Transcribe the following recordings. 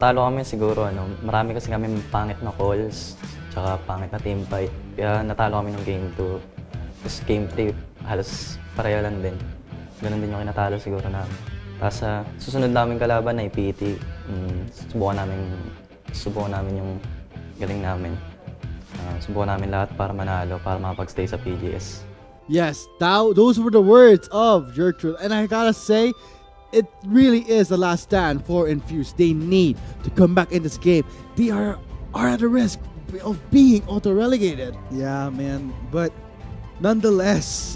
Talo kami siguro, marami kasi kami pangit na calls, tsaka pangit na team fight. Kaya natalo kami ng game 2. Tapos game 3, halos pareho lang din. Ganun din yung kinatalo siguro namin. Tapos sa susunod namin kalaban na IPT, subukan namin yung galing namin. Subukan namin lahat para manalo, para makapag-stay sa PGS. Yes, those were the words of Gertrude. And I gotta say, it really is the last stand for Infuse. They need to come back in this game. They are at the risk of being auto-relegated. Yeah, man. But nonetheless,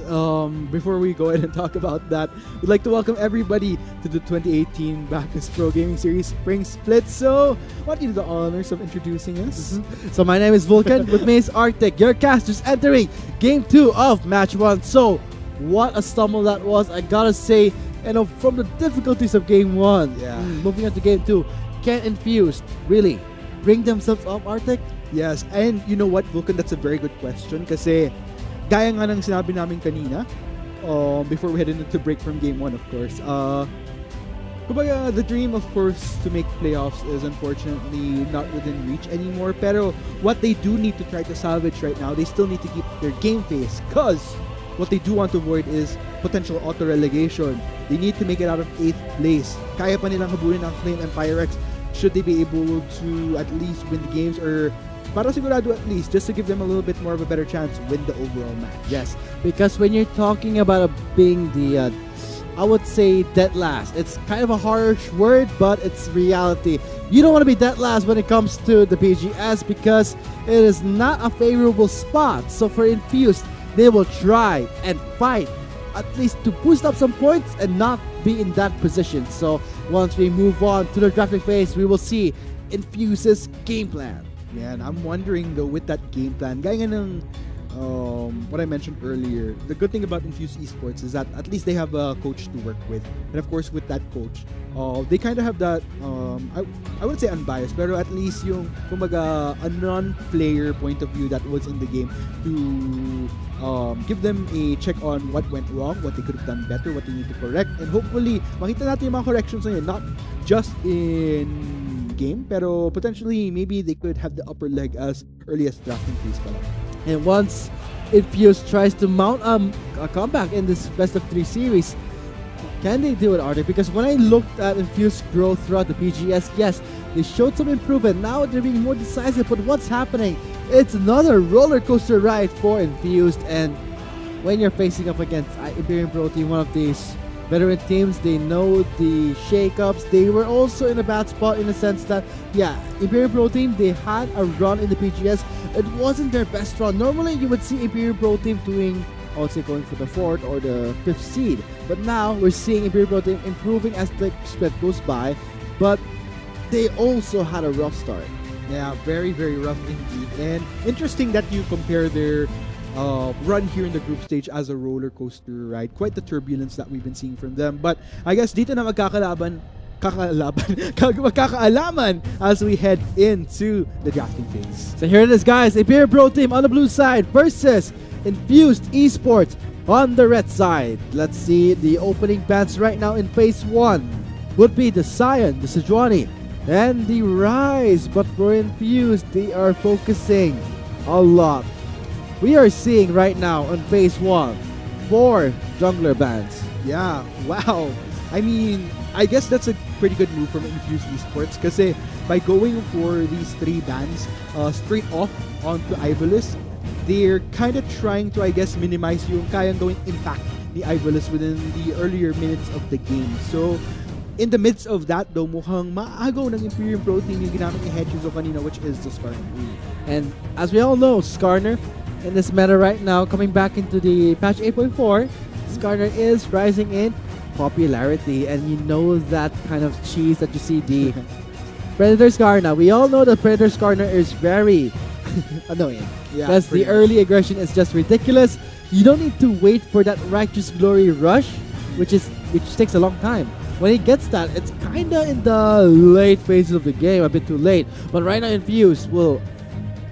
before we go ahead and talk about that, we'd like to welcome everybody to the 2018 Bacchus Pro Gaming Series Spring Split. So, what do you do the honors of introducing us? So my name is Vulcan. With me is Arctic. Your casters entering Game 2 of Match 1. So, what a stumble that was. I gotta say, from the difficulties of Game 1, moving on to Game 2, can Infuse really bring themselves up, Arctic? Yes, and you know what, Vulcan, that's a very good question kasi gaya nga ng sinabi namin kanina, before we headed into break from Game 1, of course, kumbaga, the dream, of course, to make playoffs is unfortunately not within reach anymore, pero what they do need to try to salvage right now, they still need to keep their game face, because what they do want to avoid is potential auto-relegation. They need to make it out of 8th place. Kaya pa nilang habulin ang Flame and Pyrex should they be able to at least win the games, or para sigurado at least, just to give them a little bit more of a better chance to win the overall match. Yes, because when you're talking about being the, I would say dead last, it's kind of a harsh word, but it's reality. You don't want to be dead last when it comes to the PGS because it is not a favorable spot. So for Infused, they will try and fight at least to boost up some points and not be in that position. So once we move on to the drafting phase, we will see Infuse's game plan. Yeah, and I'm wondering though, with that game plan, gaya nga ng what I mentioned earlier, the good thing about Infuse Esports is that at least they have a coach to work with. And of course, with that coach, they kind of have that, I wouldn't say unbiased, pero at least yung, kumbaga, a non-player point of view that was in the game to give them a check on what went wrong, what they could have done better, what they need to correct, and hopefully, makita natin yung mga corrections na yun, not just in game, pero potentially, maybe they could have the upper leg as early as drafting phase pala. And once Infuse tries to mount a comeback in this best of 3 series, can they do it, Arctic? Because when I looked at Infuse growth throughout the PGS, yes, they showed some improvement. Now they're being more decisive, but what's happening? It's another roller coaster ride for Infused, and when you're facing up against Imperium Pro Team, one of these veteran teams, they know the shakeups. They were also in a bad spot in the sense that, yeah, Imperium Pro Team, they had a run in the PGS. It wasn't their best run. Normally, you would see Imperium Pro Team doing, I would say, going for the 4th or the 5th seed. But now, we're seeing Imperium Pro Team improving as the split goes by. But they also had a rough start. Yeah, very, very rough indeed. And interesting that you compare their run here in the group stage as a roller coaster ride. Quite the turbulence that we've been seeing from them. But I guess dito na magkakaalaman as we head into the drafting phase. So here it is, guys. Imperium Pro Team on the blue side versus Infused Esports on the red side. Let's see the opening bands right now in phase 1 would be the Scion, the Sejuani, and the Rise. But for Infused, they are focusing a lot. We are seeing right now on phase 1 4 jungler bans. Yeah, wow. I mean, I guess that's a pretty good move from Infused Esports kasi by going for these 3 bans straight off onto Ivalice, they're kind of trying to, I guess, minimize yung kayang gawing impact ni Ivalice within the earlier minutes of the game. So, in the midst of that, though, mukhang maagaw ng Imperium Pro Team yung ginamit ni Hedges o kanina, which is the Skarner. And as we all know, Skarner, in this meta right now, coming back into the patch 8.4, Skarner is rising in popularity, and you know that kind of cheese that you see the Predator Skarner. We all know that Predator Skarner is very annoying. Yeah, because the early aggression is just ridiculous. You don't need to wait for that Righteous Glory rush, which takes a long time. When he gets that, it's kinda in the late phases of the game, a bit too late. But right now, Infuse will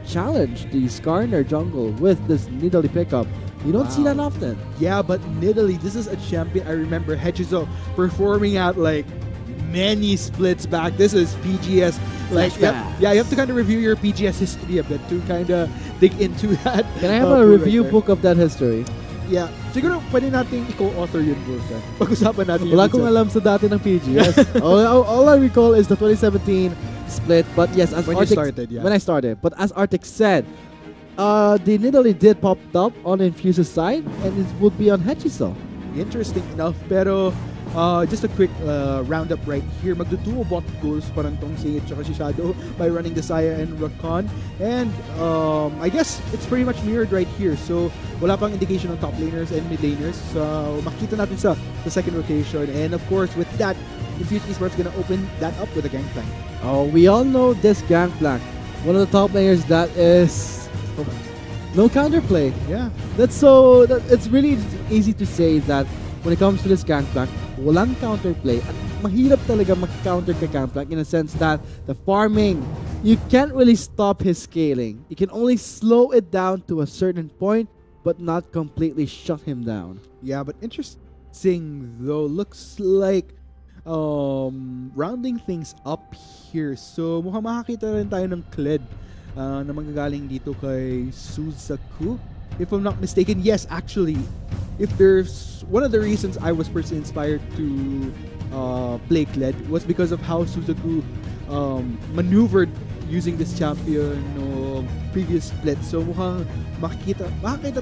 challenge the Skarner jungle with this Nidalee pickup. You don't see that often. Yeah, but Nidalee, this is a champion. I remember Hechizo performing at like many splits back. This is PGS. Like, Flashback. yeah, you have to kind of review your PGS history a bit to kind of dig into that. Can I have pool a right review there. book of that history? Yeah. Siguro pwede nating i-co-author yun, Vulcan. Pag-usapan natin yun. Wala kong alam sa dati ng PGS. all I recall is the 2017 split. But yes, as When you Arctic, started, yeah. when I started. But as Arctic said, they literally did pop up on Infuse's side, and it would be on Hechiso. Interesting enough. Pero, just a quick roundup right here. Magduduo bot goals parang tong si tsaka si Shadow by running the Saya and Rakan. And I guess it's pretty much mirrored right here. So, wala pang indication ng top laners and mid laners. So, makita natin sa the second rotation. And of course, with that, Infuse Esports gonna open that up with a gangplank. Oh, we all know this Gangplank. One of the top players that is no counterplay. Yeah. It's really easy to say that when it comes to this Gangplank, walang counterplay. At mahirap talaga mag-counter kay Gangplank in a sense that the farming, you can't really stop his scaling. You can only slow it down to a certain point, but not completely shut him down. Yeah, but interesting though. Looks like rounding things up here. So, mukhang makakita rin tayo ng Kled na manggagaling dito kay Suzaku. If I'm not mistaken, yes, actually, if there's one of the reasons I was personally inspired to play Kled was because of how Suzaku maneuvered using this champion no previous split. So mukhang makikita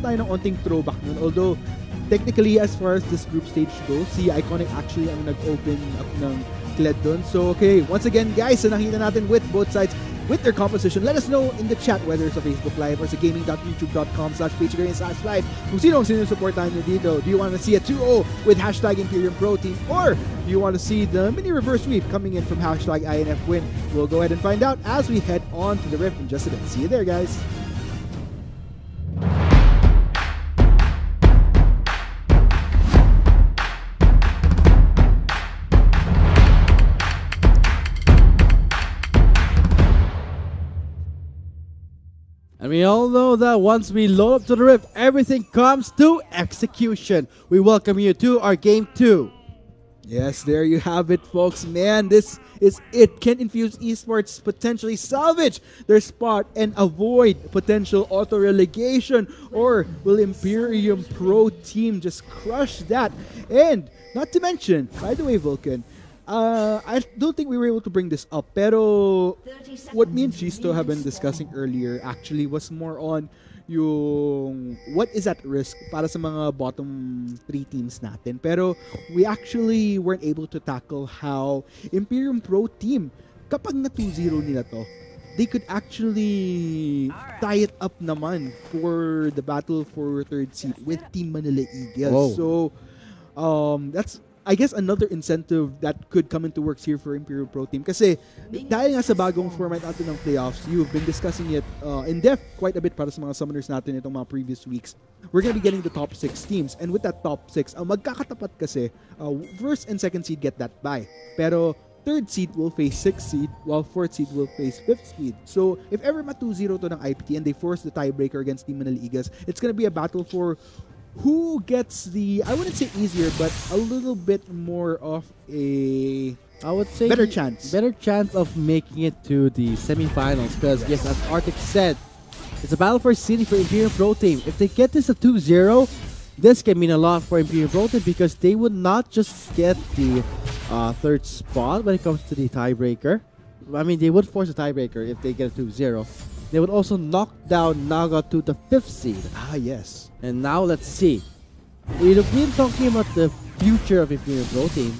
tayo ng onting throwback nun. Although, technically, as far as this group stage goes, si Iconic actually ang nag-open up ng Kled dun. So, okay, once again, guys, so nakita natin with both sides, with their composition, let us know in the chat whether it's a Facebook Live or sa gaming.youtube.com/pagegarena/live kung sino ang sinusuportahan nyo dito. Do you want to see a 2-0 with hashtag Imperium Pro Team, or do you want to see the mini reverse sweep coming in from hashtag INF win? We'll go ahead and find out as we head on to the Rift in just a bit. See you there, guys. And we all know that once we load up to the Rift, everything comes to execution. We welcome you to our Game 2. Yes, there you have it, folks. Man, this is it. Can Infuse Esports potentially salvage their spot and avoid potential auto-relegation? Or will Imperium Pro Team just crush that? And not to mention, by the way, Vulcan, I don't think we were able to bring this up, pero what me and Gisto have been discussing earlier actually was more on yung what is at risk para sa mga bottom 3 teams natin. Pero we actually weren't able to tackle how Imperium Pro Team, kapag na 2-0 nila to, they could actually tie it up naman for the battle for third seed with Team Manila Eagles. So that's, I guess, another incentive that could come into works here for Imperial Pro Team. Kasi dahil nga sa bagong format natin ng playoffs, you've been discussing it in depth quite a bit para sa mga summoners natin itong mga previous weeks. We're gonna be getting the top 6 teams. And with that top 6, magkakatapat kasi, first and second seed get that bye. Pero third seed will face 6th seed, while fourth seed will face 5th seed. So, if ever ma 2-0 to ng IPT and they force the tiebreaker against Team Manila Eagles, it's gonna be a battle for who gets the, I wouldn't say easier, but a little bit more of a, I would say better chance. Better chance of making it to the semifinals. Because yes, as Arctic said, it's a battle for city for Imperial Pro Team. If they get this at 2-0, this can mean a lot for Imperial Pro Team because they would not just get the third spot when it comes to the tiebreaker. I mean, they would force a tiebreaker if they get a 2-0. They would also knock down Naga to the 5th seed. Ah, yes. And now let's see. We've been talking about the future of Imperial Pro Team,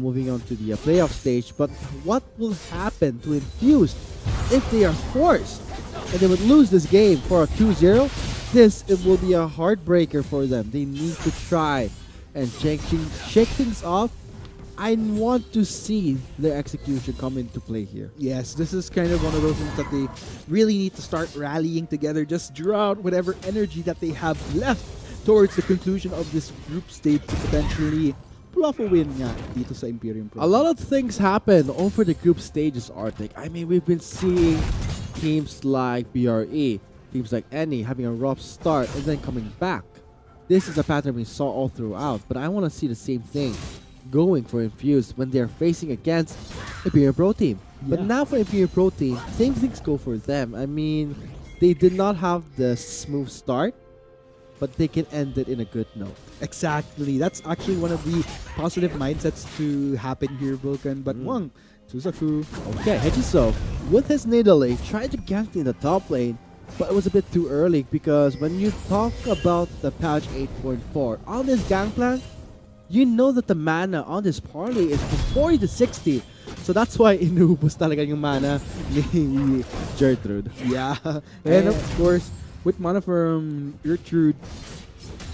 moving on to the playoff stage. But what will happen to Infused if they are forced and they would lose this game for a 2-0? It will be a heartbreaker for them. They need to try and shake things off. I want to see their execution come into play here. Yes, this is kind of one of those things that they really need to start rallying together. Just draw out whatever energy that they have left towards the conclusion of this group stage to potentially pull off a win nga dito sa Imperium Pro. A lot of things happen over the group stages, Arctic. I mean, we've been seeing teams like BRE, teams like NE having a rough start and then coming back. This is a pattern we saw all throughout, but I want to see the same thing going for Infused when they're facing against Imperial Pro Team. But Yeah. now for Imperial Pro Team, same things go for them. I mean, they did not have the smooth start, but they can end it in a good note. Exactly. That's actually one of the positive mindsets to happen here, Vulcan. But Wang, Suzaku. Okay, Hechiso, with his Nidalee, tried to gank in the top lane, but it was a bit too early because when you talk about the patch 8.4 on this Gangplank, you know that the mana on this parley is from 40 to 60. So that's why inubos talaga yung mana ni Gertrude. Yeah. And of course, with mana from Gertrude,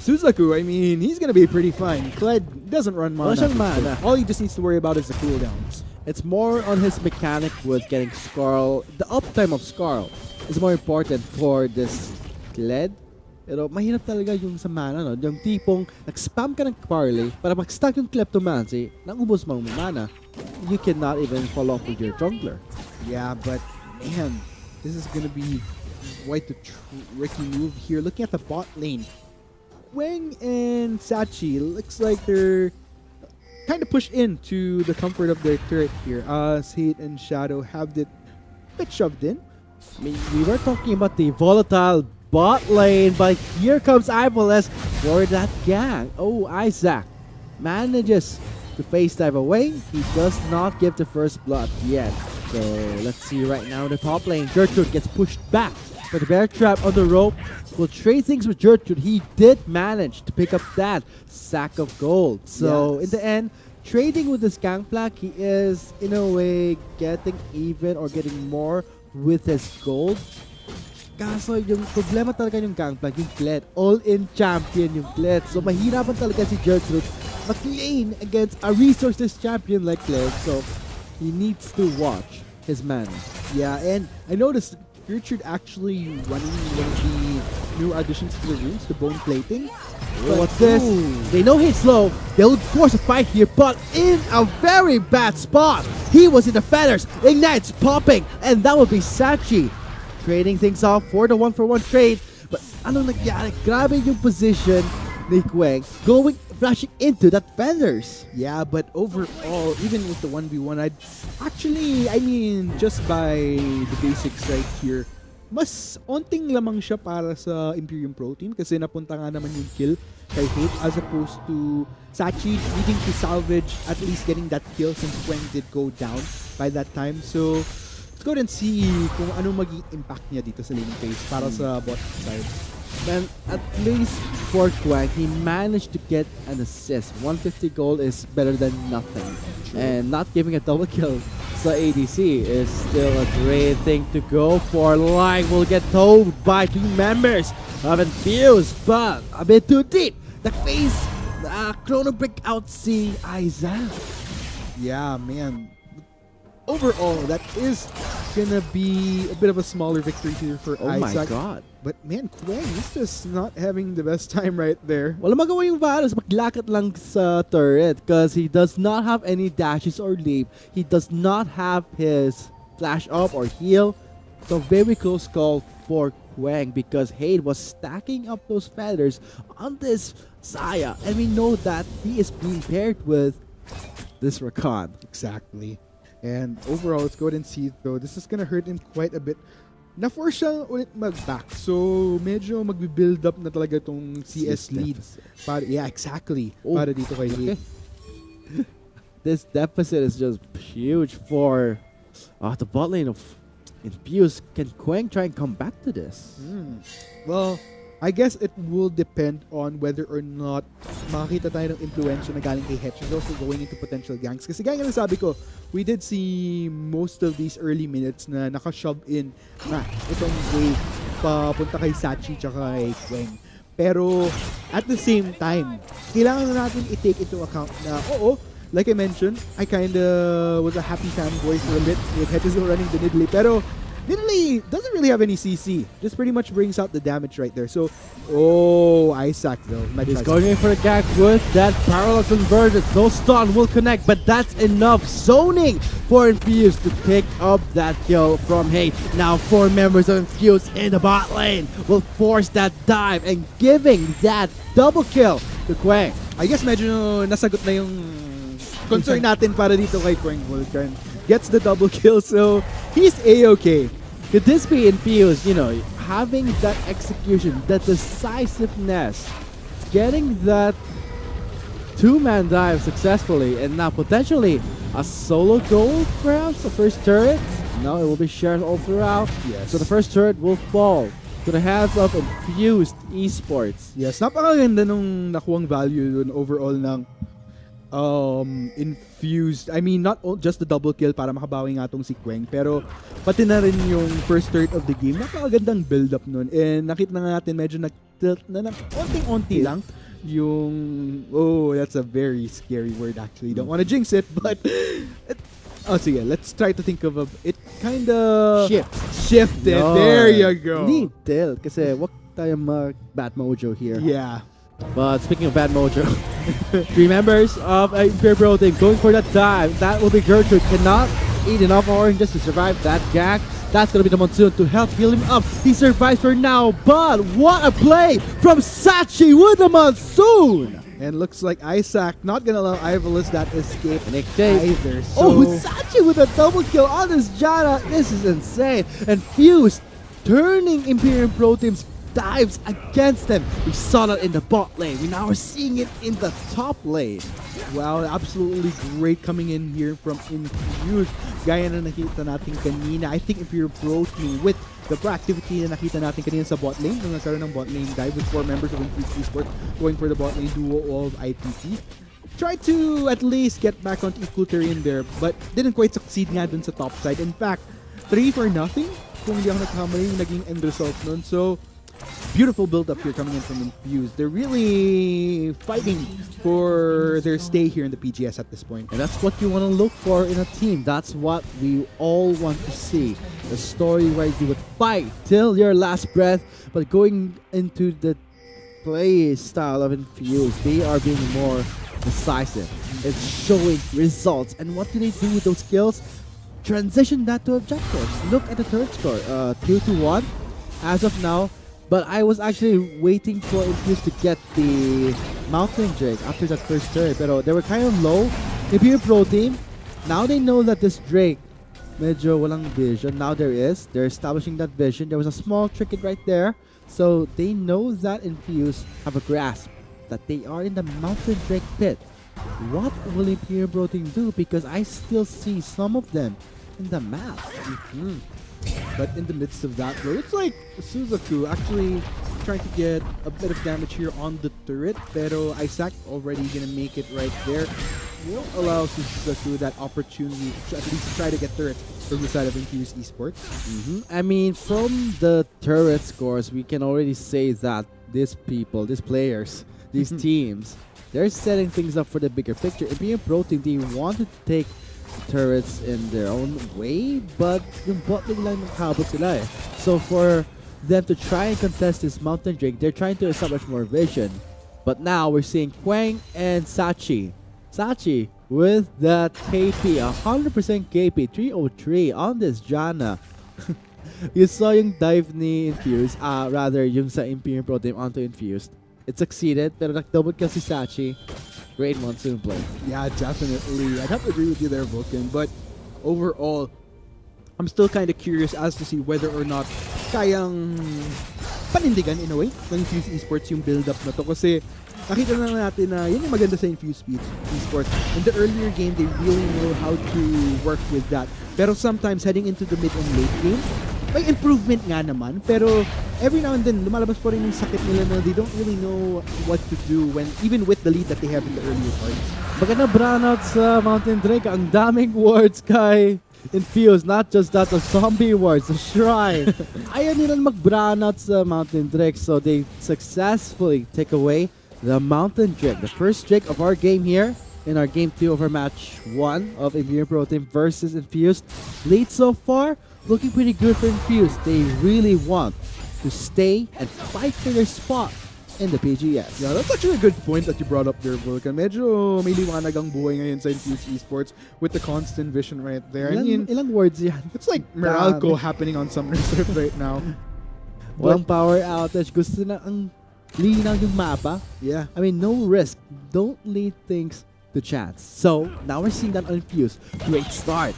Suzaku, I mean, he's going to be pretty fine. Kled doesn't run mana. Wala siyang mana. All he just needs to worry about is the cooldowns. It's more on his mechanic with getting Scarl. The uptime of Scarl is more important for this Kled. Pero mahirap talaga yung sa mana, no? Yung tipong nag-spam ka ng parley para mag-stack yung Kleptomancy, nang ubos mo ang mana, you cannot even follow up with your jungler. Yeah, but man, this is going to be quite a tricky move here. Looking at the bot lane, Wang and Sachi looks like they're kind of pushed into the comfort of their turret here. Hate and Shadow have it a bit shoved in. I mean, we were talking about the volatile bot lane, but here comes Iboles for that gang. Oh, Isaac manages to face dive away. He does not give the first blood yet. So let's see right now in the top lane. Gertrude gets pushed back, but the bear trap on the rope will trade things with Gertrude. He did manage to pick up that sack of gold. So in the end, trading with this Gangplank, he is in a way getting even or getting more with his gold. Kaso yung problema talaga yung Gangplank, yung Kled. All-in champion yung Kled. So mahirapan talaga si Gertrude mag-lane against a resources champion like Kled. So he needs to watch his man. Yeah, and I noticed Gertrude actually running one of the new additions to the runes, the bone plating. But what's this? They know he's slow. They'll force a fight here, but in a very bad spot. He was in the feathers. Ignite's popping, and that would be Sachi. Trading things off for the one-for-one trade. But anong nangyari? Grabe yung position ni Quang going, flashing into that feathers. Yeah, but overall, even with the 1v1, I mean, just by the basics right here, mas onting lamang siya para sa Imperium Pro Team kasi napunta nga naman yung kill kay Hate as opposed to Sachi needing to salvage at least getting that kill since Quang did go down by that time. So, let's go and see kung ano maging impact niya dito sa laning phase para sa bot side. And at least for Quang, he managed to get an assist. 150 gold is better than nothing. True. And not giving a double kill sa ADC is still a great thing to go for. Like, will get towed by two members of Infused, but a bit too deep. The face, Chrono Break out si Isaac. Yeah, man. Overall, that is gonna be a bit of a smaller victory here for Oh Isaac. my god. But man, Quang is just not having the best time right there. Wala magawa yung Varus, maglakad lang sa turret because he does not have any dashes or leap. He does not have his flash up or heal. So very close call for Quang because Hade was stacking up those feathers on this Saya. And we know that he is being paired with this Rakan. Exactly. And overall, let's go ahead and see though. This is gonna hurt him quite a bit. Na-force siya ulit mag-back. So, medyo magbi-build up na talaga itong CS lead. Para, yeah, exactly. Oh, para dito kay Hate. This deficit is just huge for the bot lane of Infused. Can Quang try and come back to this? Well, I guess it will depend on whether or not makakita tayo ng influence na galing kay Hetch. Also going into potential ganks. Kasi gaya nga sabi ko, we did see most of these early minutes na naka-shove in na itong wave papunta kay Sachi tsaka kay Quang. Pero at the same time, kailangan na natin i-take into account na like I mentioned, I kinda was a happy fanboy for a bit with Hetchizo running the Nidalee. Pero Nidalee doesn't really have any CC. Just pretty much brings out the damage right there. So, Isaac though. He's going in for a gag with that parallel convergence. No stun will connect, but that's enough zoning for Infused to pick up that kill from Hate. Now 4 members of Infused in the bot lane will force that dive and giving that double kill to Quang. I guess medyo nasagot na yung concern natin para dito kay Quang Vulcan. Gets the double kill, so he's A-okay. Could this be infused, having that execution, that decisiveness, getting that two-man dive successfully, and now potentially a solo goal, perhaps, the first turret? No, it will be shared all throughout. Yes. So the first turret will fall to the hands of Infused Esports. Yes, napakaganda nung nakuwang value dun overall ng Infused. I mean, not just the double kill para makabawi nga tong si Quang, pero pati na rin yung first third of the game. Napakagandang build-up nun. And nakita na nga natin medyo nag-tilt na ng onting-onti lang yung... Oh, that's a very scary word actually. Don't want to jinx it, but... sige, let's try to think of it kind of... Shifted. No. There you go. Hindi tilt kasi wag tayong mag-bad mojo here. Yeah. But speaking of bad mojo, 3 members of Imperial Pro team going for that dive. That will be Gertrude. Cannot eat enough oranges to survive that gag. That's going to be the Monsoon to help heal him up. He survives for now, but what a play from Sachi with the Monsoon! And looks like Isaac not gonna allow Ivalis that escape Nick either. So Oh, Sachi with a double kill on this Jana. This is insane. And Fuse turning Imperial Pro team's dives against them. We saw that in the bot lane. We now are seeing it in the top lane. wow, absolutely great coming in here from Infused. Gaya na nakita natin kanina. I think Imperial Pro team with the proactivity na nakita natin kanina sa bot lane, nung nagkaroon ng bot lane dive with 4 members of Infused Esports going for the bot lane duo of IPT. Tried to at least get back onto equal terrain there, but didn't quite succeed nga dun sa top side. In fact, 3-0 kung hindi ako nagkamali yung naging end result nun. So, beautiful build-up here coming in from Infused. They're really fighting for their stay here in the PGS at this point. And that's what you want to look for in a team. That's what we all want to see. A story where you would fight till your last breath, but going into the play style of Infused, they are being more decisive. It's showing results. And what do they do with those skills? Transition that to objectives. Look at the turret score, 2-1 as of now. But I was actually waiting for Infused to get the Mountain Drake after that first turret. But they were kind of low. If you're a pro team, now they know that this Drake, medyo walang vision. Now there is. They're establishing that vision. There was a small trinket right there. So they know that Infused have a grasp that they are in the Mountain Drake pit. What will Imperial Pro team do? Because I still see some of them in the map. But in the midst of that, though, it's like Suzaku actually trying to get a bit of damage here on the turret. Pero Isaac already gonna make it right there. Won't allow Suzaku that opportunity to at least try to get turrets from the side of Infused Esports. I mean, from the turret scores, we can already say that these people, these players, these teams, they're setting things up for the bigger picture. Imperial Pro team, they wanted to take turrets in their own way, but yung bot lane lang nakabot sila eh. So for them to try and contest this Mountain Drake, they're trying to establish more vision. But now we're seeing Quang and Sachi. Sachi with that KP, 100% KP, 303 on this Jana. You saw yung dive ni Infused, rather yung sa Imperial Pro team onto Infused. It succeeded, pero nag-double kill si Sachi. Great Monsoon play. Yeah, definitely. I'd have to agree with you there, Vulcan. But overall, I'm still kind of curious as to see whether or not kayang panindigan in a way ng Infused Esports yung build-up na to. Kasi nakita na natin na yun yung maganda sa Infused Esports. In the earlier game, they really know how to work with that. Pero sometimes heading into the mid and late game, may improvement nga naman, pero every now and then, lumalabas pa rin yung sakit nila na they don't really know what to do when even with the lead that they have in the earlier parts. Baka na brownout sa Mountain Drake. Ang daming wards kay Infused. Not just that, the zombie wards, the shrine. Ayaw nilang mag-brownout sa Mountain Drake, so they successfully take away the Mountain Drake. The first Drake of our game here in our game 2 of our match 1 of Imperial Pro Team versus Infused. Lead so far, looking pretty good for Infused. They really want to stay and fight for their spot in the PGS. Yeah, that's actually a good point that you brought up there, Vulcan. Medyo may liwanag ang buhay ngayon sa Infused Esports with the constant vision right there. Ilang words yan? It's like Meralco happening on some reserve right now. Walang power outage. Gusto na ang linaw yung mapa. Yeah. I mean, no risk. Don't lead things the chance. So now we're seeing that on Infuse. Great start.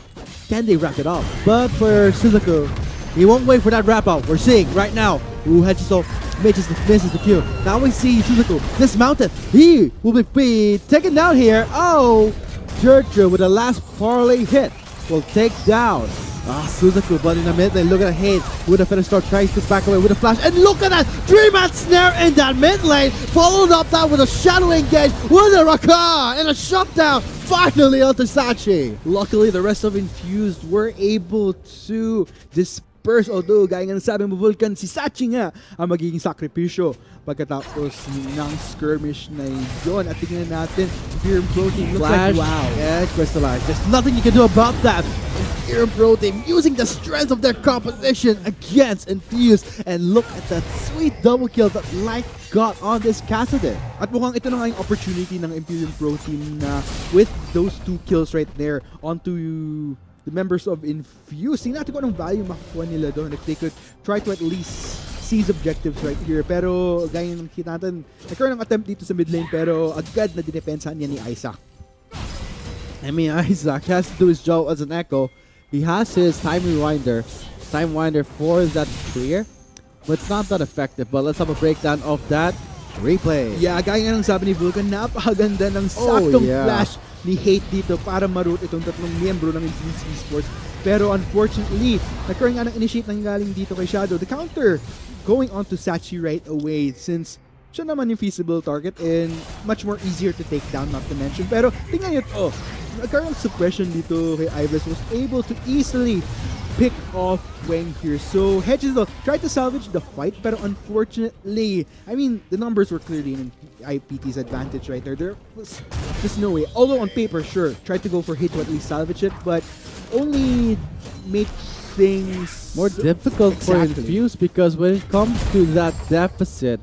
Can they wrap it up? But for Suzaku, he won't wait for that wrap up. We're seeing right now. Ooh, Hachiso misses the kill. Now we see Suzaku dismounted. He will be taken down here. Oh, Churchill with the last parlay hit will take down Suzaku, but in the mid lane, look at the hate with a finish start, tries to back away with a flash, and look at that 3-man snare in that mid lane, followed up that with a shadow engage with a Raka and a shutdown, finally onto Sachi. Luckily, the rest of Infused were able to disperse, although gaya nga sabi mo Vulcan, si Sachi nga ang magiging sakripisyo pagkatapos ng skirmish na yun. At tingnan natin, Imperium Pro Team looks Flash like wow. and Crystallize. There's nothing you can do about that. Imperium Pro Team using the strength of their composition against Infuse, and look at that sweet double kill that Light got on this Kassadin. At mukhang ito na nga yung opportunity ng Imperium Pro Team na with those 2 kills right there onto the members of Infuse. Tingnan natin kung anong value makukuha nila doon if they could try to at least seize objectives right here. Pero gaya ng kita natin, nagkaroon ng attempt dito sa mid lane pero agad na dinepensahan niya ni Isaac. I mean, Isaac has to do his job as an Echo. He has his time rewinder for that clear, but it's not that effective. But let's have a breakdown of that replay. Yeah, gaya nga ng sabi ni Vulcan, napakaganda ng saktong flash ni Hate dito para maroot itong tatlong miyembro ng Infuse Esports. Pero unfortunately, nagkaroon nga ng initiate nang galing dito kay Shadow. The counter going on to Sachi right away since siya naman yung feasible target and much more easier to take down, not to mention. Pero tingnan nyo ito, nagkaroon ng suppression dito kay Ibis, was able to easily pick off Wang here. So Hedges though tried to salvage the fight, pero unfortunately, I mean, the numbers were clearly in IPT's advantage right there. There was just no way. Although on paper, sure, tried to go for hit to at least salvage it, but only made things more difficult for Infuse, because when it comes to that deficit,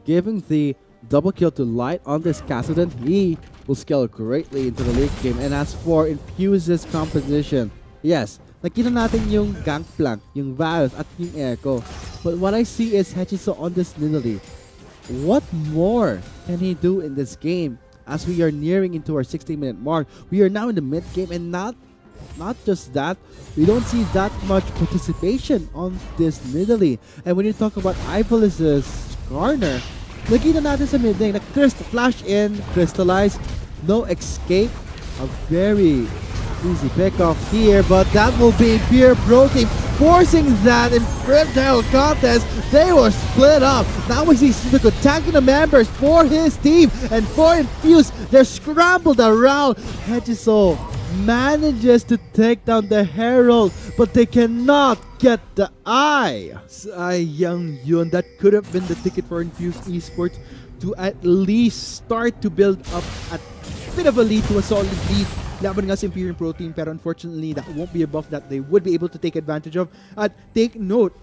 giving the double kill to Light on this Kassadin, he will scale greatly into the late game. And as for Infuse's composition, yes, nakita natin yung Gangplank, yung Varus, at yung Echo. But what I see is Hachiso on this Nidalee. What more can he do in this game? As we are nearing into our 60-minute mark, we are now in the mid-game, and not just that, we don't see that much participation on this Nidalee. And when you talk about Ivalis' Garner, nakita natin sa mid lane, flash in, crystallize, no escape. A very easy pickoff here, but that will be Imperium Pro Team forcing that infernal contest. They were split up. Now we see Suzaku tagging the members for his team, and for Infuse, they're scrambled around. Hachiso manages to take down the Herald, but they cannot get the eye. Sayang yun. That could have been the ticket for Infuse Esports to at least start to build up a bit of a lead, to a solid lead. Laban nga sa Imperium Pro Team, pero unfortunately, that won't be a buff that they would be able to take advantage of. At take note,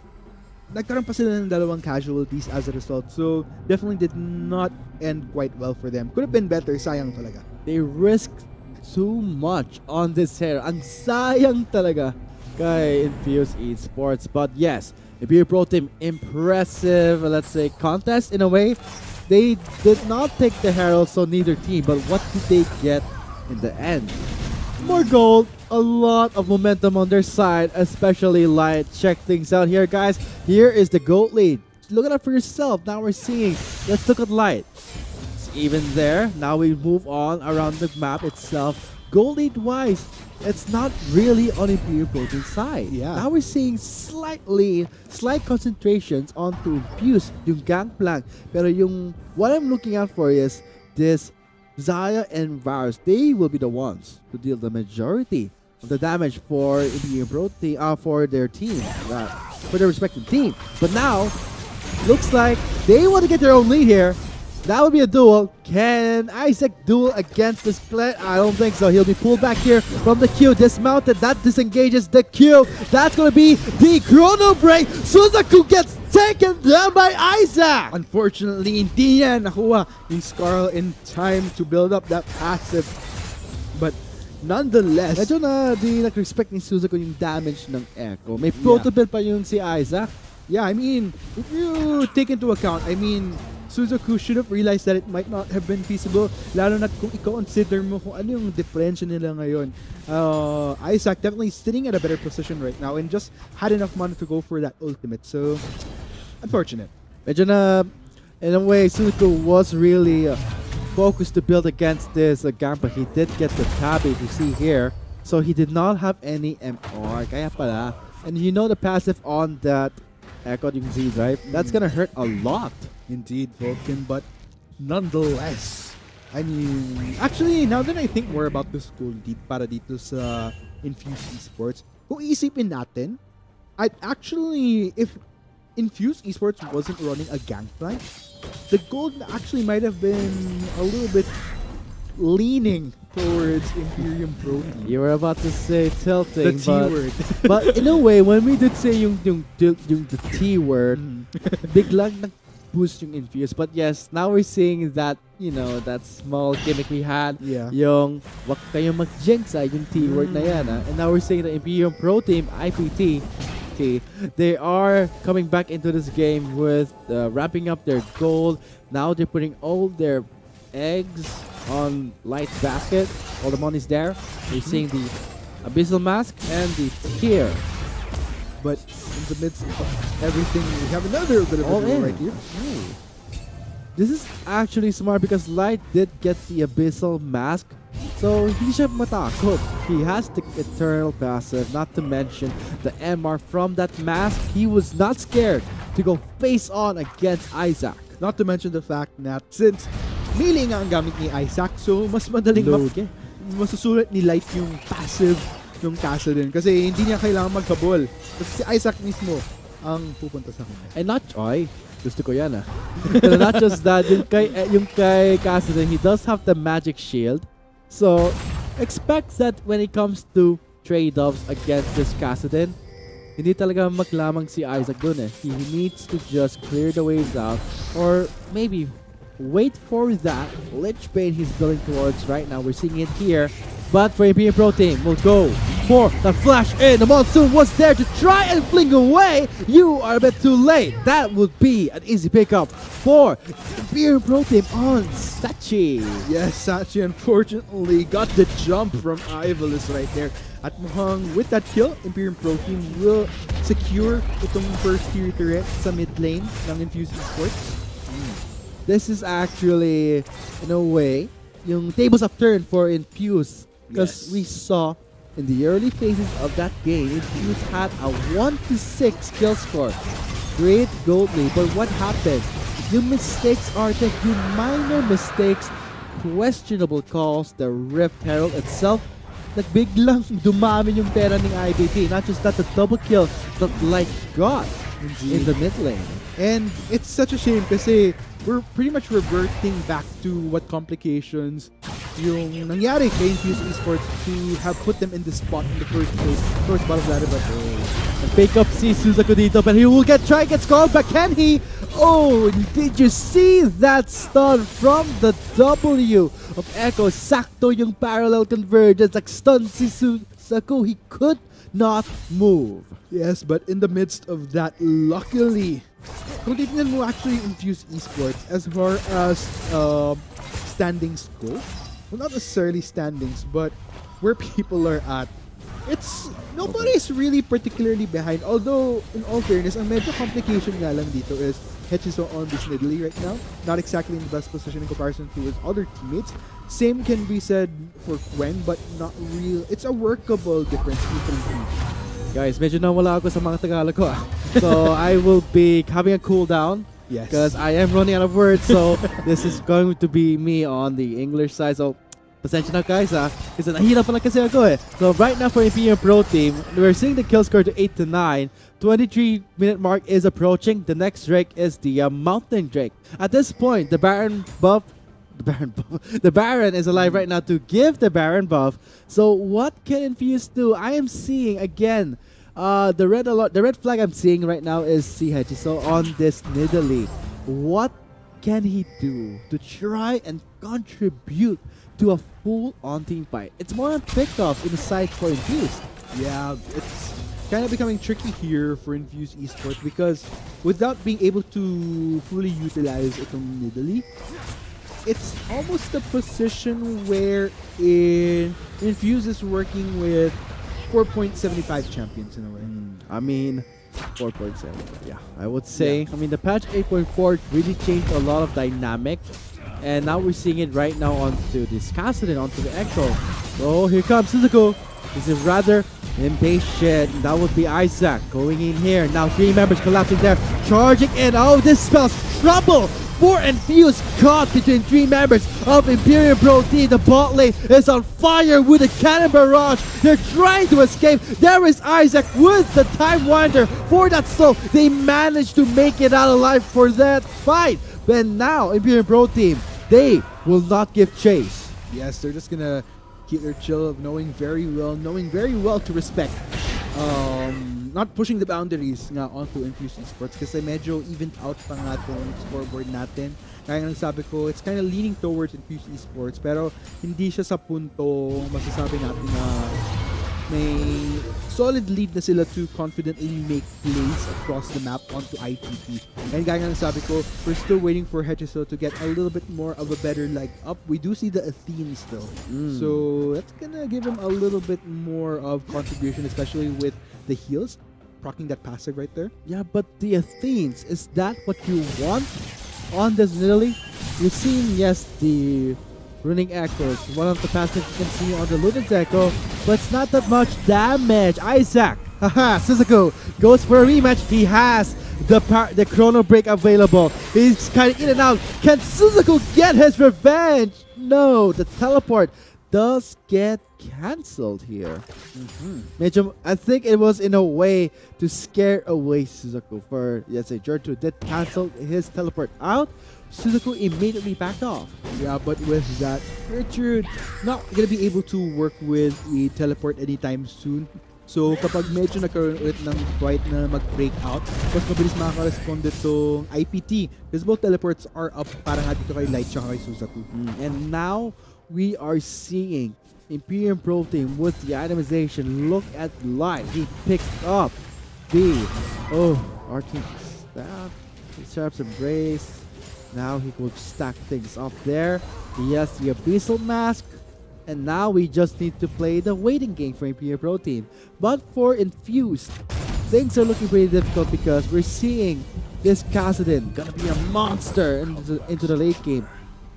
nagkaroon pa sila ng dalawang casualties as a result. So, definitely did not end quite well for them. Could have been better. Sayang talaga. They risked too much on this hero. Ang sayang talaga kay Infuse Esports. But yes, Imperium Pro Team, impressive, let's say, contest in a way. They did not take the Herald, so neither team. But what did they get in the end? More gold, a lot of momentum on their side, especially Light. Check things out here, guys. Here is the gold lead. Look at it for yourself. Now we're seeing, let's look at Light. It's even there. Now we move on around the map itself. Gold lead wise, it's not really on Imperium Pro Team's side. Yeah. Now we're seeing slight concentrations onto Infuse, yung Gangplank. Pero yung, what I'm looking out for is this Zaya and Varus. They will be the ones to deal the majority of the damage for Imperium Pro Team, for their team, for their respective team. But now, looks like they want to get their own lead here. That would be a duel. Can Isaac duel against the split? I don't think so. He'll be pulled back here from the Q. Dismounted. That disengages the Q. That's going to be the chrono break. Suzaku gets taken down by Isaac. Unfortunately, hindi niya nakuha yung Scarl in time to build up that passive. But nonetheless, medyo na di nag-respect ni Suzaku yung damage ng Echo. May proto build pa yung si Isaac. Yeah, I mean, if you take into account, I mean, Suzuku should have realized that it might not have been feasible, lalo na kung i-consider mo kung ano yung differential nila ngayon. Isaac definitely sitting at a better position right now and just had enough money to go for that ultimate. So, unfortunate. Medyo na, in a way, Suzuku was really focused to build against this gang, but he did get the tabby you see here. So he did not have any MR, kaya pala. And you know the passive on that Echo yung Z drive, that's gonna hurt a lot. Indeed, Vulcan, but nonetheless, I mean, actually, now that I think more about this goal para dito sa Infused Esports, kung iisipin natin, I'd actually, if Infused Esports wasn't running a gangplank, the gold actually might have been a little bit leaning towards Imperium Pro Team. You were about to say tilting, The T word. but in a way, when we did say yung the T word, biglang nag-boost yung Infuse. But yes, now we're seeing that, you know, that small gimmick we had. Yeah. Yung wag kayo mag-jinx yung T word na yan. And now we're seeing the Imperium Pro Team, IPT, they are coming back into this game with wrapping up their gold. Now they're putting all their eggs on Light's basket. All the money's there. We're seeing the Abyssal Mask and the Tear. But in the midst of everything, we have another bit of All a goal in. right here. This is actually smart because Light did get the Abyssal Mask. So hindi siya matakot. He has the Eternal passive, not to mention the MR from that mask. He was not scared to go face on against Isaac. Not to mention the fact that since melee nga ang gamit ni Isaac, so mas madaling masusulat ni Light yung passive yung Casa din. Kasi hindi niya kailangan magkabol. Kasi si Isaac mismo ang pupunta sa kanya. And not Choi. Gusto ko yan And not just that, yung kay Kassadin, he does have the magic shield. So, expect that when it comes to trade-offs against this Kassadin, hindi talaga maglamang si Isaac dun He needs to just clear the waves out or maybe wait for that Lich Bane he's building towards right now. We're seeing it here. But for Imperium Pro Team, will go for the flash in. The Monsoon was there to try and fling away. You are a bit too late. That would be an easy pickup for Imperium Pro Team on Sachi. Yes, Sachi unfortunately got the jump from Ivalis right there. At mukhang with that kill, Imperium Pro Team will secure itong first tier turret sa mid lane ng Infused Esports. This is actually, in a way, yung tables of turn for Infuse. Because we saw in the early phases of that game, Infuse had a 1-6 kill score. Great gold lead, but what happened? Yung mistakes are yung minor mistakes, questionable calls, the Rift Herald itself, nagbiglang dumami yung pera ng IPT. Not just that, the double kill that Light got in the mid lane. And it's such a shame kasi we're pretty much reverting back to what complications yung nangyari kay Infused Esports to have put them in this spot in the first place, towards bottom ladder. But Pick up si Suzuku dito, but he will gets called, but can he? Oh, did you see that stun from the W of Echo? Sakto yung parallel convergence, like stun si Suzuku, he could not move. Yes, but in the midst of that, luckily, kung titignan mo actually Infused Esports as far as standings go, well, not necessarily standings, but where people are at, it's nobody's really particularly behind. Although, in all fairness, ang medyo complication nga lang dito is Hechizo on this Nidalee right now, not exactly in the best position in comparison to his other teammates. Same can be said for Gwen, but not real. It's a workable difference between. Guys, medyo nawala ako sa mga Tagalog ko So I will be having a cooldown. Yes. Because I am running out of words. So this is going to be me on the English side. So pasensya na guys Kasi nahihirap pa lang kasi ako So right now for Imperium Pro Team, we're seeing the kill score to 8 to 9. 23-minute mark is approaching. The next Drake is the Mountain Drake. At this point, the Baron buff the Baron is alive right now to give the Baron buff. So what can Infuse do? I am seeing again the red flag I'm seeing right now is Hechi. So on this Nidalee, what can he do to try and contribute to a full-on team fight? It's more on pickoffs in the side for Infuse. Yeah, it's kind of becoming tricky here for Infused Esports because without being able to fully utilize itong Nidalee, it's almost a position where Infuse is working with 4.75 champions in a way. I mean, 4.7. Yeah, I would say. I mean, the patch 8.4 really changed a lot of dynamic. And now we're seeing it right now onto this Kassadin, onto the Echo. Oh, here comes Suzuko. This is rather impatient. That would be Isaac going in here. Now 3 members collapsing there. Charging in. Oh, this spells trouble for Infuse. Caught between 3 members of Imperial Pro Team. The bot lane is on fire with a cannon barrage. They're trying to escape. There is Isaac with the Time Winder for that slow. They managed to make it out alive for that fight. But now Imperial Pro Team, they will not give chase. Yes, they're just gonna keep their chill, knowing very well to respect. Not pushing the boundaries nga onto Infuse Esports kasi medyo evened out pa nga itong scoreboard natin. Kaya nga sabi ko, it's kind of leaning towards Infuse Esports pero hindi siya sa punto masasabi natin na may solid lead na sila to confidently make plays across the map onto IPT. And gaya nga sabi ko, we're still waiting for Hechiso to get a little bit more of a better leg up. We do see the Athene still. So that's gonna give him a little bit more of contribution, especially with the heals. Procking that passive right there. Yeah, but the Athenes, is that what you want on this Nidalee? You're seeing, yes, the Running Echoes, one of the passives you can see on the Luden's Echo, but it's not that much damage. Isaac, haha, Suzuko goes for a rematch. He has the Chrono Break available. He's kind of in and out. Can Suzuko get his revenge? No, the teleport does get cancelled here. Medyo, I think it was in a way to scare away Suzuko for, let's say, Gertrude did cancel his teleport out. Suzuko immediately backed off. Yeah, but with that, Gertrude not gonna be able to work with the teleport anytime soon. So kapag medyo nagkaroon ulit ng fight na mag-break out, mas mabilis makaka-respond itong IPT. Because both teleports are up para nga dito kay Light tsaka kay Suzuko. And now we are seeing Imperial Pro Team with the itemization. Look at Light. He picked up the Arcane Staff. Sharp's Embrace. Now he could stack things up there. He has the Abyssal Mask. And now we just need to play the waiting game for Imperial Pro Team. But for Infused, things are looking pretty difficult because we're seeing this Kassadin gonna be a monster into the late game.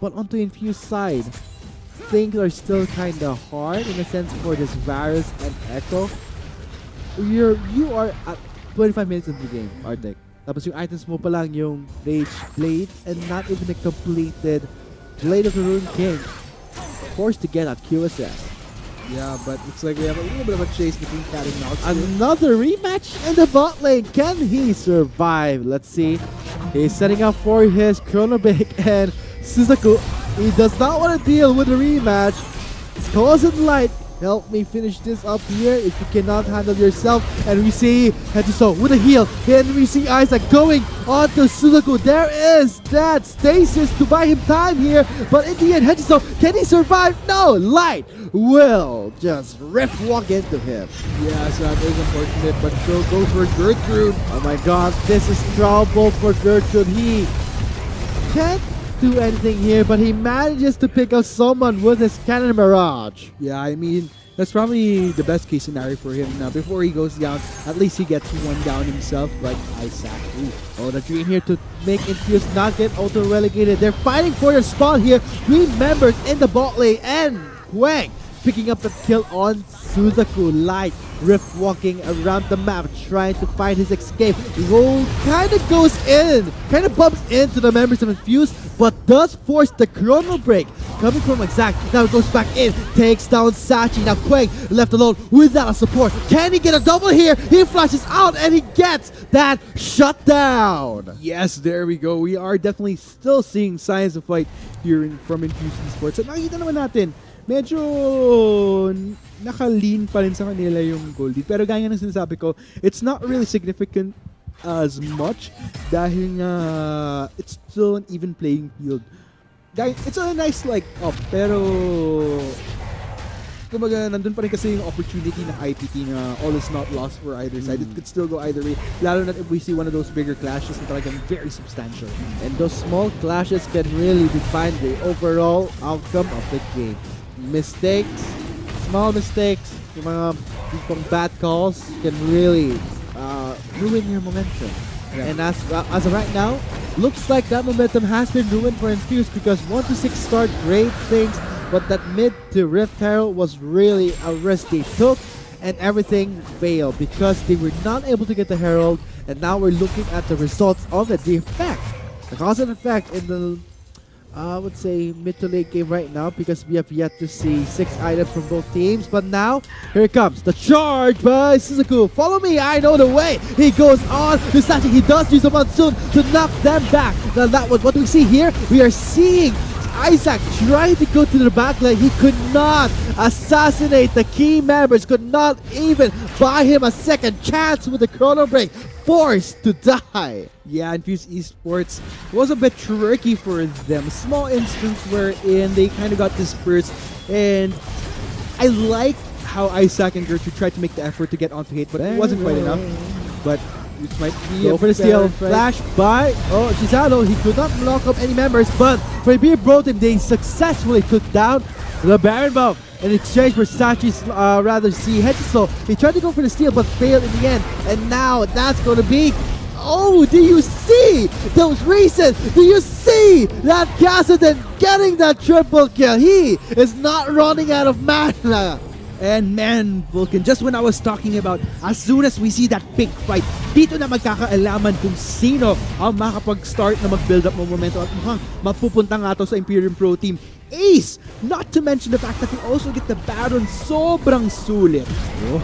But onto Infused side, things are still kinda hard in a sense for this Varus and Echo. You are at 25 minutes into the game, Arctic. Tapos yung items mo pa lang yung Rage Blade and not even a completed Blade of the Rune King. Forced to get at QSS. Yeah, but looks like we have a little bit of a chase between Cat and Mouse. Another rematch in the bot lane. Can he survive? Let's see. He's setting up for his Chrono Break and Suzuko. He does not want to deal with a rematch. It's causing Light. Help me finish this up here if you cannot handle yourself. And we see Hechiso with a heal. And we see Isaac going on to Suzuko. There is that stasis to buy him time here. But in the end, Hechiso, can he survive? No, Light will just rip walk into him. Yeah, so that is unfortunate, but still goes for Gertrude. Oh my god, this is trouble for Gertrude. He can't do anything here, but he manages to pick up someone with his Cannon Mirage. Yeah, I mean, that's probably the best case scenario for him. Now, before he goes down, at least he gets one down himself, like Isaac. Ooh. Oh, the dream here to make Infuse not get auto-relegated. They're fighting for their spot here. 3 members in the bot lane, and Quang picking up the kill on Suzuko. Light rift walking around the map trying to find his escape. Roll kind of goes in, kind of bumps into the members of Infuse, but does force the Chrono Break coming from Exact. Now it goes back in, takes down Sachi. Now Quang left alone without a support. Can he get a double here? He flashes out and he gets that shutdown. Yes, there we go. We are definitely still seeing signs of fight here from Infuse Esports. At nakita naman natin, medyo naka-lean pa rin sa kanila yung gold lead. Pero gaya ng sinasabi ko, it's not really significant as much dahil nga it's still an even playing field. It's a nice like up, pero kumbaga, nandun pa rin kasi yung opportunity ng IPT na all is not lost for either side. It could still go either way. Lalo na if we see one of those bigger clashes na talagang very substantial. And those small clashes can really define the overall outcome of the game. Mistakes, small mistakes, yung mga bad calls can really ruin your momentum. Yeah. And as of right now, looks like that momentum has been ruined for Infuse because 1-6 start great things, but that mid to Rift Herald was really a risk they took, and everything failed because they were not able to get the Herald, and now we're looking at the results of it. The effect, the cause and effect in the, I would say, mid to late game right now because we have yet to see 6 items from both teams. But now, here it comes, the charge by Suzuku. Follow me, I know the way. He goes on to Sachi. He does use a monsoon to knock them back. Now that was what we see here. We are seeing Isaac trying to go to the back line. He could not assassinate the key members, could not even buy him a second chance with the chrono break. Forced to die. Yeah, Infuse Esports was a bit tricky for them. Small instance wherein they kind of got dispersed, and I like how Isaac and Gertrude tried to make the effort to get onto hate, but it wasn't quite enough. But it might be go for the steal. Flash by Chisano. He could not block up any members, but for the Bro team, they successfully took down the Baron Buff. In exchange for Sachi's rather see Hechiso. He tried to go for the steal but failed in the end. And now that's going to be... Oh, do you see those resets? Do you see that Cassidy getting that triple kill? He is not running out of mana. And man, Vulcan, just when I was talking about, as soon as we see that big fight, dito na magkakaalaman kung sino ang makapag-start na mag-build up ng momentum at mukhang mapupunta nga to sa Imperium Pro Team. Ace! Not to mention the fact that they also get the Baron sobrang sulit. Oh.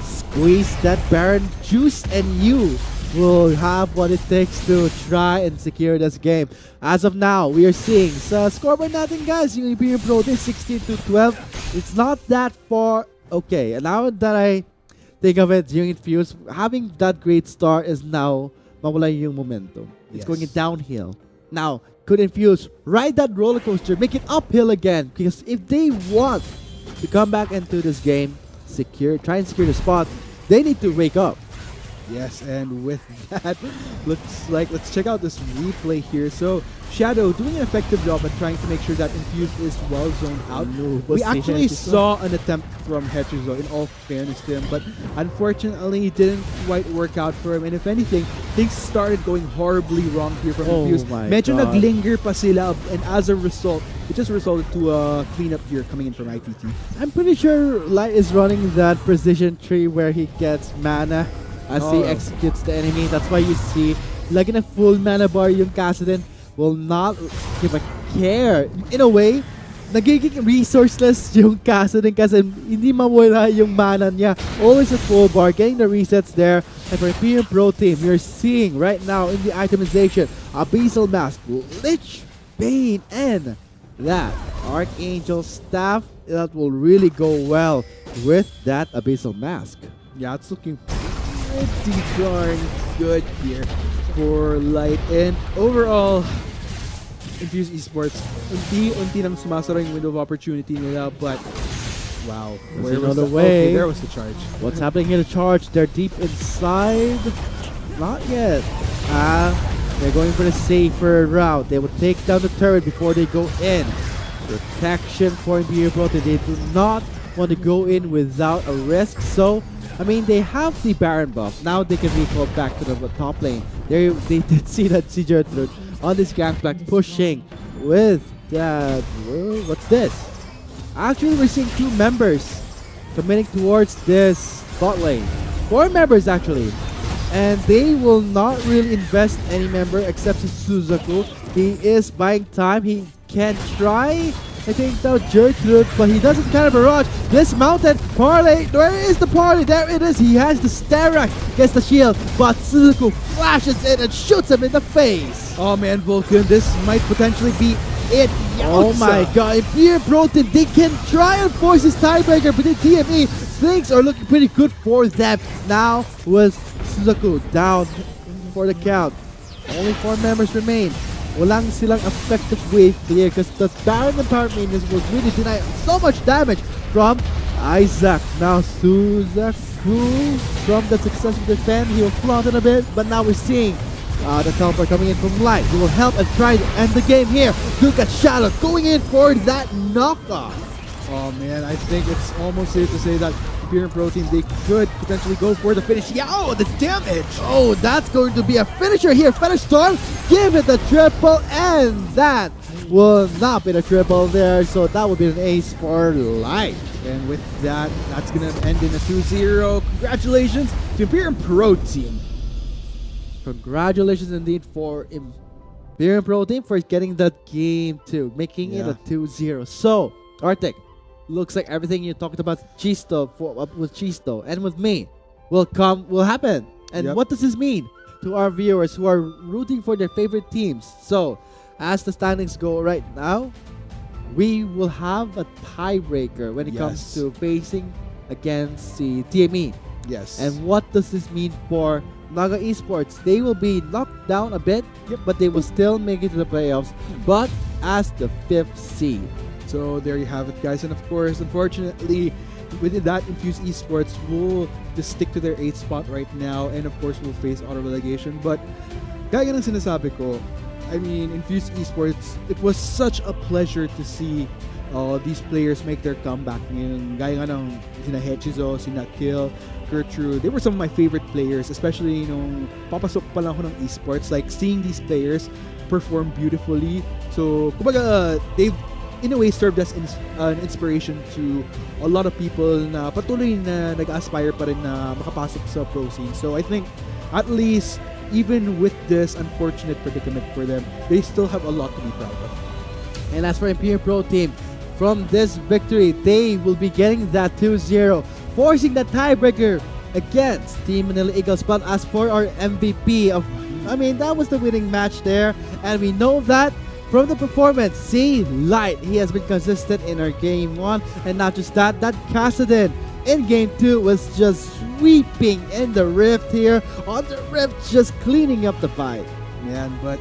Squeeze that Baron juice and you will have what it takes to try and secure this game. As of now, we are seeing sa scoreboard natin, guys, yung Imperium Pro Team 16-12. It's not that far. Okay, and now that I think of it, yung Infuse, having that great start is now mawala yung momentum. It's going downhill. Now, could Infuse ride that roller coaster, make it uphill again? Because if they want to come back into this game, try and secure the spot, they need to wake up. Yes, and with that, let's check out this replay here. So, Shadow doing an effective job at trying to make sure that Infuse is well zoned out. We actually saw an attempt from Hechizo, in all fairness to him, but unfortunately it didn't quite work out for him. And if anything, things started going horribly wrong here from Infuse. Medyo naglinger pa sila, and as a result, it just resulted to a cleanup here coming in from IPT. I'm pretty sure Light is running that precision tree where he gets mana as he executes the enemy. That's why you see, like in a full mana bar, yung Cassidy will not give a care. In a way, nagiging resourceless yung Cassidy kasi hindi mawala yung mana niya. Always a full bar, getting the resets there. And for Imperium Pro Team, you're seeing right now in the itemization, Abyssal Mask, Lich Bane, and that Archangel Staff that will really go well with that Abyssal Mask. Yeah, it's looking pretty darn good here for Light. And overall, Infuse Esports, unti-unti nang sumasara yung window of opportunity nila, but wow. Where was the way? Okay, there was the charge. What's happening here? The charge, they're deep inside. Not yet. They're going for the safer route. They will take down the turret before they go in. Protection for Imperium Pro. They do not want to go in without a risk. So, I mean, they have the Baron buff. Now they can recall back to the top lane. They did see that Gertrude on this Gangplank pushing with that. What's this? Actually, we're seeing 2 members committing towards this bot lane. 4 members actually. And they will not really invest any member except Suzuku. He is buying time. He can try, I think, down Gertrude, but he doesn't kind of barrage. Dismounted, Parley, where is the Parley? There it is, he has the Starak, gets the shield, but Suzuku flashes in and shoots him in the face. Oh man, Vulcan, this might potentially be it. Oh my god, Imperium Pro Team, they can try and force his tiebreaker, but in TME, things are looking pretty good for them. Now with Suzuku down for the count. Only 4 members remain. Walang silang effective wave clear because the Baron and Power Maintenance will really deny so much damage from Isaac. Now Suzaku from the successful defense. He will flaunt it a bit, but now we're seeing the teleport coming in from Light. He will help and try to end the game here. Look at Shadow going in for that knockoff. Oh man, I think it's almost safe to say that Imperium Pro Team, they could potentially go for the finish. Yo, the damage! Oh, that's going to be a finisher here. Finish Storm, give it the triple, and that will not be the triple there. So that will be an ace for Light. And with that, that's going to end in a 2-0. Congratulations to Imperium Pro Team. Congratulations indeed for Imperium Pro Team for getting that game 2, making it a 2-0. So, Arctic, looks like everything you talked about Chisto with Chisto and with me will happen. And what does this mean to our viewers who are rooting for their favorite teams? So, as the standings go right now, we will have a tiebreaker when it comes to facing against the TME. Yes. And what does this mean for Naga Esports? They will be knocked down a bit, but they will still make it to the playoffs, but as the 5th seed. So there you have it, guys. And of course, unfortunately, with that, Infuse Esports will just stick to their 8th spot right now, and of course, will face auto relegation. But gaya ng sinasabi ko, I mean, Infuse Esports, it was such a pleasure to see these players make their comeback. Gaya nga ng sina Hechizo, sina Kill, Gertrude, they were some of my favorite players, especially nung papasok pa lang ako ng esports, like seeing these players perform beautifully. So, kumbaga, they've in a way served as an inspiration to a lot of people na patuloy na nag-aspire pa rin na makapasok sa pro scene. So, I think at least even with this unfortunate predicament for them, they still have a lot to be proud of. And as for Imperium Pro Team, from this victory, they will be getting that 2-0, forcing the tiebreaker against Team Manila Eagles. But as for our MVP that was the winning match there, and we know that from the performance, see Light, he has been consistent in our game 1, and not just that, Kassadin in game 2 was just sweeping in the Rift here, on the Rift, just cleaning up the fight. Man, but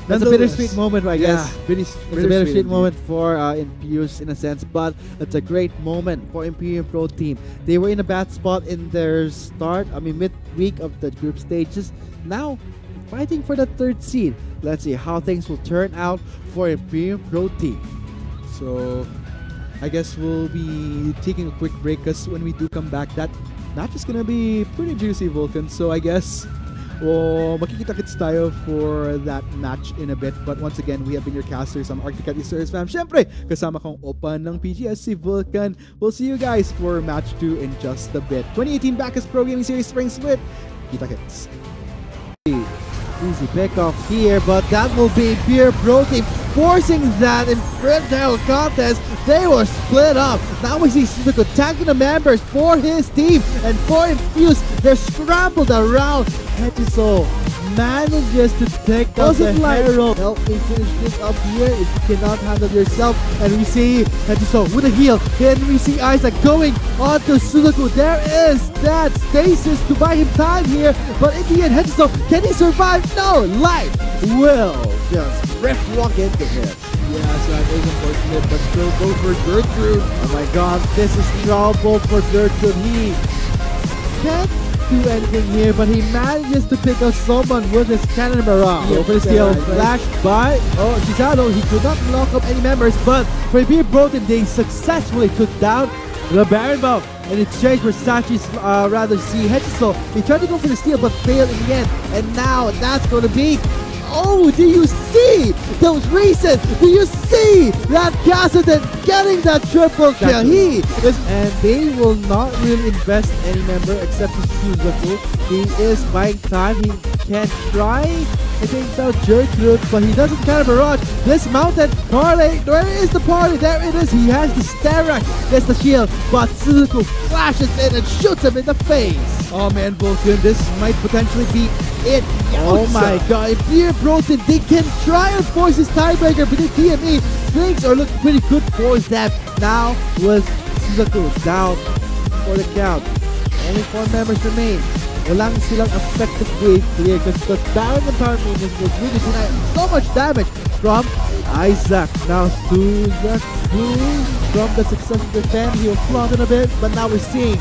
that's a bittersweet moment, I guess. It's a bittersweet moment for Infuse in a sense, but it's a great moment for Imperium Pro Team. They were in a bad spot in their start, midweek of the group stages. Now, fighting for the 3rd seed. Let's see how things will turn out for Imperium Pro Team. So, I guess we'll be taking a quick break because when we do come back, that match is gonna be pretty juicy, Vulcan. So I guess makikita-kits tayo for that match in a bit. But once again, we have been your casters. I'm Arctic at Easters fam. Syempre, kasama kong Opan ng PGS, si Vulcan. We'll see you guys for match 2 in just a bit. 2018 Bacchus Pro Gaming Series Spring Split. Kita-kits. Easy pick-off here, but that will be Imperium Pro Team forcing that infernal contest. They were split up. Now we see Suzuki tagging the members for his team, and for Infuse, they're scrambled around. Hechiso manages to take up the hero. Help me finish this up here if you cannot handle yourself. And we see Hechiso with a heal. Then we see Isaac going on to Suzuki. There is that stasis to buy him time here. But in the end, Hechiso, can he survive? No, Light will just rip walk into him. Yeah, so that is unfortunate, but still go for Gertrude. Oh my god, this is trouble for Gertrude. He can't do anything here, but he manages to pick up someone with his cannon barrage. Open his skill, flash by Shisano. He could not lock up any members, but for Imperium Pro Team, they successfully took down the Baron Buff. In exchange for Sachi's see Hechiso. He tried to go for the steal but failed in the end. And now that's going to be... Oh, do you see those reasons? Do you see that Kassadin getting that triple kill? He is, and they will not really invest any member except for Suzuku. He is buying time. He can try to take down Gertrude, but he doesn't kind of barrage. This mountain, Carly, where is the party? There it is. He has the Starak. There's the shield, but Suzuku flashes in and shoots him in the face. Oh man, Vulcan, this might potentially be it. Oh my god, if Imperium Pro Team, they can try and force this tiebreaker, but in TME, things are looking pretty good for them. Now with Suzuku down for the count. Only 4 members remain. Walang silang effective way clear because the Baron Empowerment movement was really denying so much damage from Isaac. Now Suzuku from the successive defend. He was flaunted a bit, but now we're seeing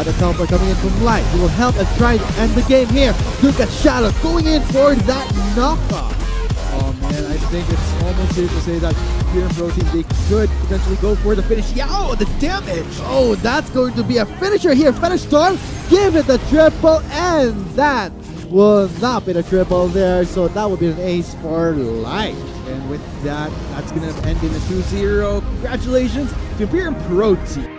the counter coming in from Light. He will help and try to end the game here. Look at Shadow going in for that knockoff. Oh man, I think it's almost safe to say that here in Pro Team, they could potentially go for the finish. Yeah, oh, the damage! Oh, that's going to be a finisher here. Finish Storm, give it the triple, and that will not be the triple there. So that will be an ace for Light. And with that, that's going to end in a 2-0. Congratulations to Imperium Pro Team.